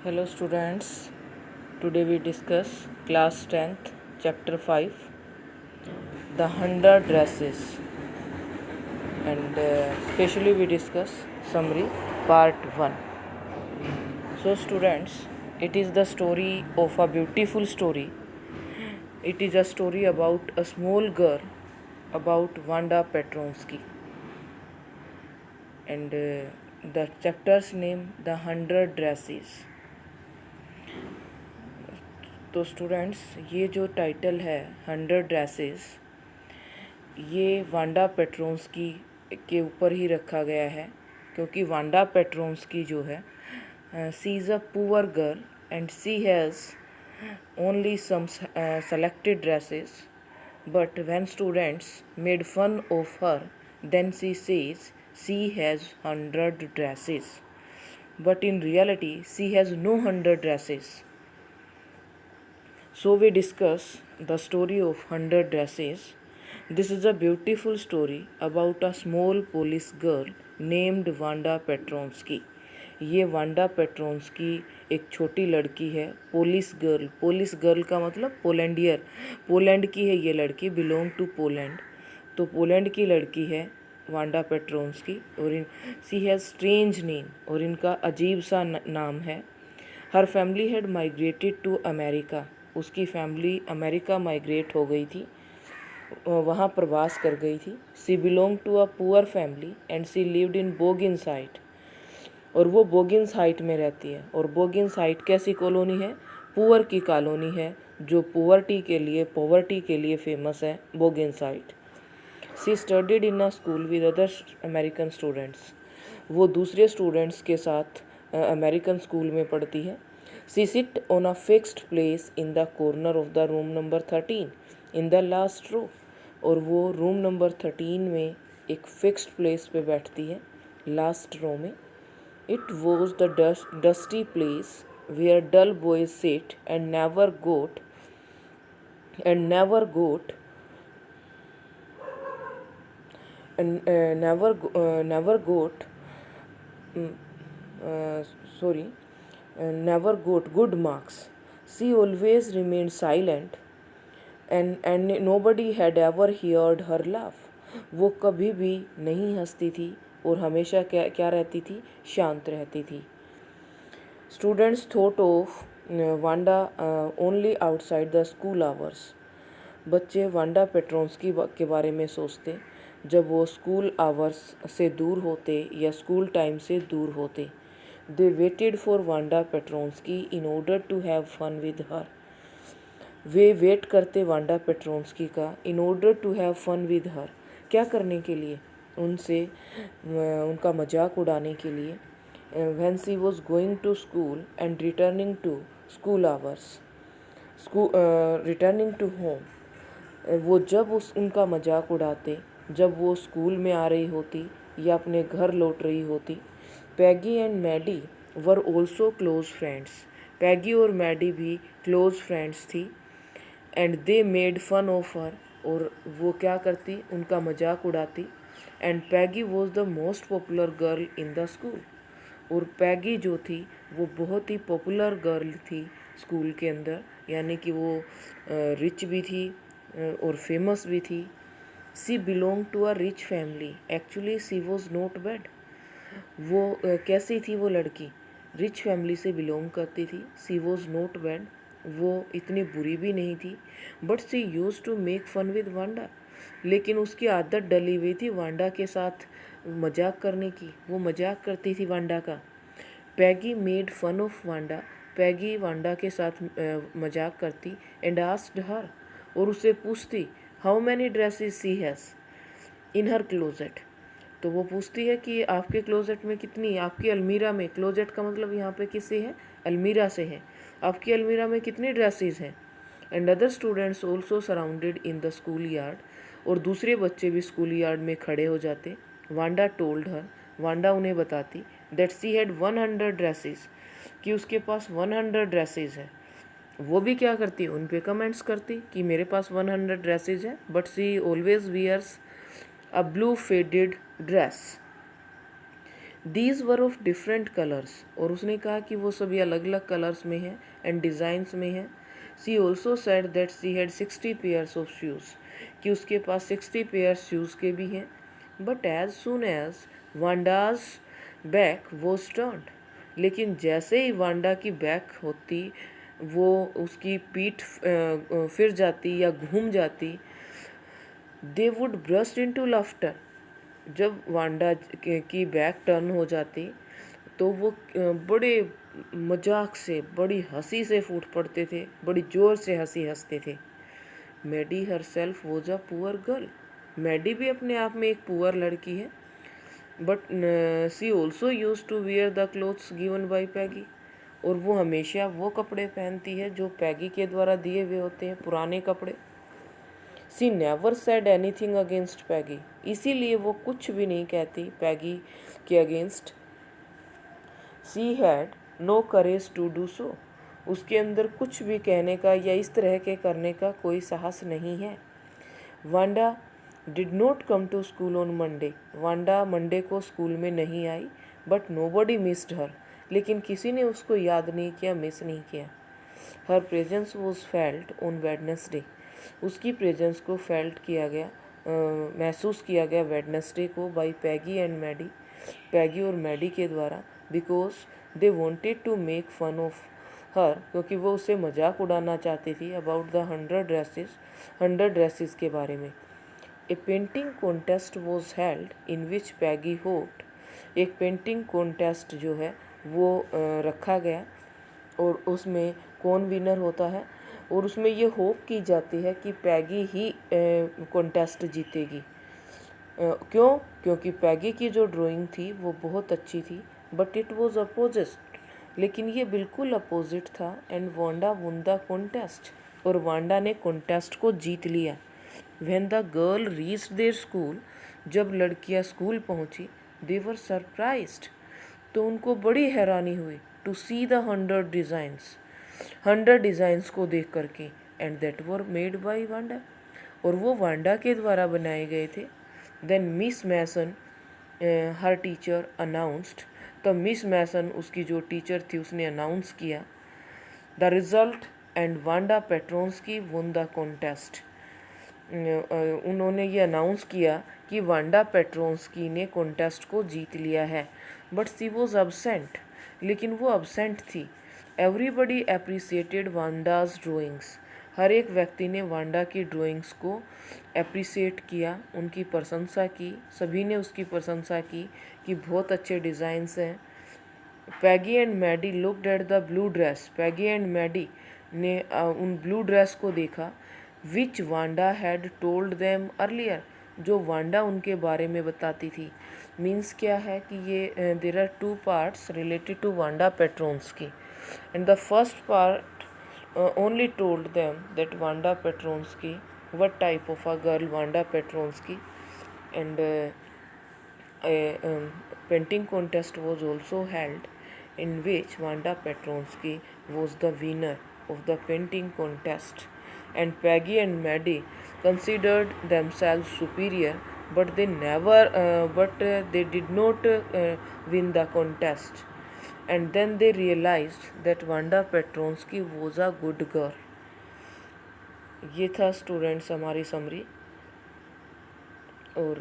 Hello students, today we discuss class 10th chapter 5 the 100 dresses and specially we discuss summary part 1. So students, it is the story of a beautiful story. It is a story about a small girl about Wanda Petronsky and the chapter's name the 100 dresses. तो students ये जो title है 100 dresses ये Wanda Petronski के ऊपर ही रखा गया है क्योंकि वांडा पेट्रोन्स्की जो है she is a poor girl and she has only some selected dresses but when students made fun of her then she says she has 100 dresses but in reality she has no 100 dresses. So we discuss the story of 100 dresses. This is a beautiful story about a small Polish girl named Wanda Petronsky. ये Wanda Petronski एक छोटी लड़की है. Polish girl का मतलब पोलैंडियर, Poland की है ये लड़की, बिलोंग टू पोलैंड. तो पोलैंड की लड़की है वांडा पेट्रोन्स्की और सी हैज़ स्ट्रेंज नेम और इनका अजीब सा नाम है. Her family had migrated to America. उसकी फैमिली अमेरिका माइग्रेट हो गई थी, वहाँ प्रवास कर गई थी. She belong to a poor family and she lived in Boggins Height. और वो बोगिन्स हाइट में रहती है. और बोगिन्स हाइट कैसी कॉलोनी है? पुअर की कॉलोनी है जो पॉवर्टी के लिए फेमस है, Boggins Height. She studied in a school with other American students. वो दूसरे स्टूडेंट्स के साथ अमेरिकन स्कूल में पढ़ती है. She sit on a fixed place in the corner of the room number 13 in the last row. और वो room number 13 में एक फिक्स्ड प्लेस पे बैठती है, लास्ट रो में. It was the dusty place where dull boys sit and never got never got good marks. She always remained silent and nobody had ever heard her laugh. वो कभी भी नहीं हंसती थी और हमेशा क्या रहती थी? शांत रहती थी. Students thought of Wanda only outside the school hours. बच्चे वांडा पेट्रोन्स्की के बारे में सोचते जब वो स्कूल आवर्स से दूर होते या स्कूल टाइम से दूर होते. They waited for Wanda Petronsky in order to have fun with her. वे वेट करते वांडा पेट्रोन्स्की का in order to have fun with her. क्या करने के लिए? उनसे उनका मजाक उड़ाने के लिए. When she was going to school and returning to school hours, returning to home. वो जब उनका मजाक उड़ाते जब वो स्कूल में आ रही होती या अपने घर लौट रही होती. Peggy and Maddie were also close friends. Peggy और मैडी भी क्लोज फ्रेंड्स थी. And they made fun of her. और वो क्या करती? उनका मजाक उड़ाती. And Peggy was the most popular girl in the school. और पैगी जो थी वो बहुत ही पॉपुलर गर्ल थी स्कूल के अंदर, यानी कि वो रिच भी थी और फेमस भी थी. She belong to a rich family. Actually she was not bad. वो कैसी थी? वो लड़की रिच फैमिली से बिलोंग करती थी. She was not bad. वो इतनी बुरी भी नहीं थी. But she use to make fun with Wanda. लेकिन उसकी आदत डली हुई थी वांडा के साथ मजाक करने की. वो मजाक करती थी वांडा का. Peggy made fun of Wanda. Peggy Wanda के साथ मजाक करती. And asked her. और उससे पूछती how many dresses she has in her closet. तो वो पूछती है कि आपके क्लोजेट में कितनी, आपकी अलमीरा में, क्लोजेट का मतलब यहाँ पे किससे है? अलमीरा से है. आपकी अलमीरा में कितनी ड्रेसेस हैं? And other students also surrounded in the school yard. और दूसरे बच्चे भी स्कूल यार्ड में खड़े हो जाते. Wanda told her. वांडा उन्हें बताती दैट सी हैड 100 ड्रेसेस, कि उसके पास 100 ड्रेसेस है. वो भी क्या करती? उन पे कमेंट्स करती कि मेरे पास 100 ड्रेसेस है. But she always wears a blue faded dress. These were of different colours, और उसने कहा कि वो सभी अलग अलग कलर्स में हैं एंड डिज़ाइंस में हैं। She also said that she had 60 pairs of shoes, कि उसके पास 60 पेयर्स शूज़ के भी हैं। But as soon as Wanda's back was turned, लेकिन जैसे ही वांडा की बैक होती, वो उसकी पीठ फिर जाती या घूम जाती, they would burst into laughter. जब वांडा की बैक टर्न हो जाती तो वो बड़े मजाक से, बड़ी हंसी से फूट पड़ते थे, बड़ी ज़ोर से हंसी हंसते थे। Maddie herself was a poor girl, Maddie भी अपने आप में एक पुअर लड़की है। But she also used to wear the clothes given by Peggy, और वो हमेशा वो कपड़े पहनती है जो पैगी के द्वारा दिए हुए होते हैं, पुराने कपड़े। She never said anything against Peggy, इसीलिए वो कुछ भी नहीं कहती पैगी के against. She had no courage to do so, उसके अंदर कुछ भी कहने का या इस तरह के करने का कोई साहस नहीं है। Wanda did not come to school on Monday, Wanda Monday को स्कूल में नहीं आई। बट नोबडी मिस्ड हर, लेकिन किसी ने उसको याद नहीं किया, मिस नहीं किया। Her presence was felt on Wednesday, उसकी प्रेजेंस को फेल्ट किया गया, महसूस किया गया वेडनेसडे को by Peggy and Maddy, Peggy और मैडी के द्वारा। Because they wanted to make fun of her, क्योंकि वो उसे मजाक उड़ाना चाहती थी अबाउट द 100 ड्रेसेस के बारे में। A painting contest was held in which Peggy hoped, एक पेंटिंग कॉन्टेस्ट जो है वो रखा गया, और उसमें कौन विनर होता है, और उसमें ये होप की जाती है कि पैगी ही कॉन्टेस्ट जीतेगी। क्यों? क्योंकि पैगी की जो ड्राइंग थी वो बहुत अच्छी थी। बट इट वॉज अपोजिट, लेकिन ये बिल्कुल अपोजिट था। And Wanda won the contest, और वांडा ने कॉन्टेस्ट को जीत लिया। When the girl reached their school, जब लड़कियां स्कूल पहुंची, दे वर सरप्राइज्ड, तो उनको बड़ी हैरानी हुई टू सी द 100 डिज़ाइंस को देख करके। And that were made by Wanda, और वो वांडा के द्वारा बनाए गए थे। Then Miss Mason her teacher announced, तो मिस मैसन उसकी जो टीचर थी उसने अनाउंस किया the result, and Wanda Petronski won the contest. उन्होंने ये अनाउंस किया कि वांडा पेट्रोन्स्की ने कॉन्टेस्ट को जीत लिया है। बट सी वॉज अब्सेंट, लेकिन वो अब्सेंट थी। एवरीबडी अप्रिसिएटेड वांडाज ड्राइंग्स, हर एक व्यक्ति ने वांडा की ड्राइंग्स को अप्रिसिएट किया, उनकी प्रशंसा की, सभी ने उसकी प्रशंसा की कि बहुत अच्छे डिज़ाइंस हैं। Peggy and Maddie looked at the blue dress, Peggy and Maddie ने उन ब्लू ड्रेस को देखा। Which Wanda had told them earlier, जो वांडा उनके बारे में बताती थी। मीन्स क्या है कि ये there are 2 parts related to Wanda Petronski, and the first part only told them that Wanda Petronsky, what type of a girl Wanda Petronsky, and a painting contest was also held in which Wanda Petronsky was the winner of the painting contest, and Peggy and Maddie considered themselves superior, but they did not win the contest. And then they realized that Wanda Petronsky was a good girl. ये था students हमारी summary, और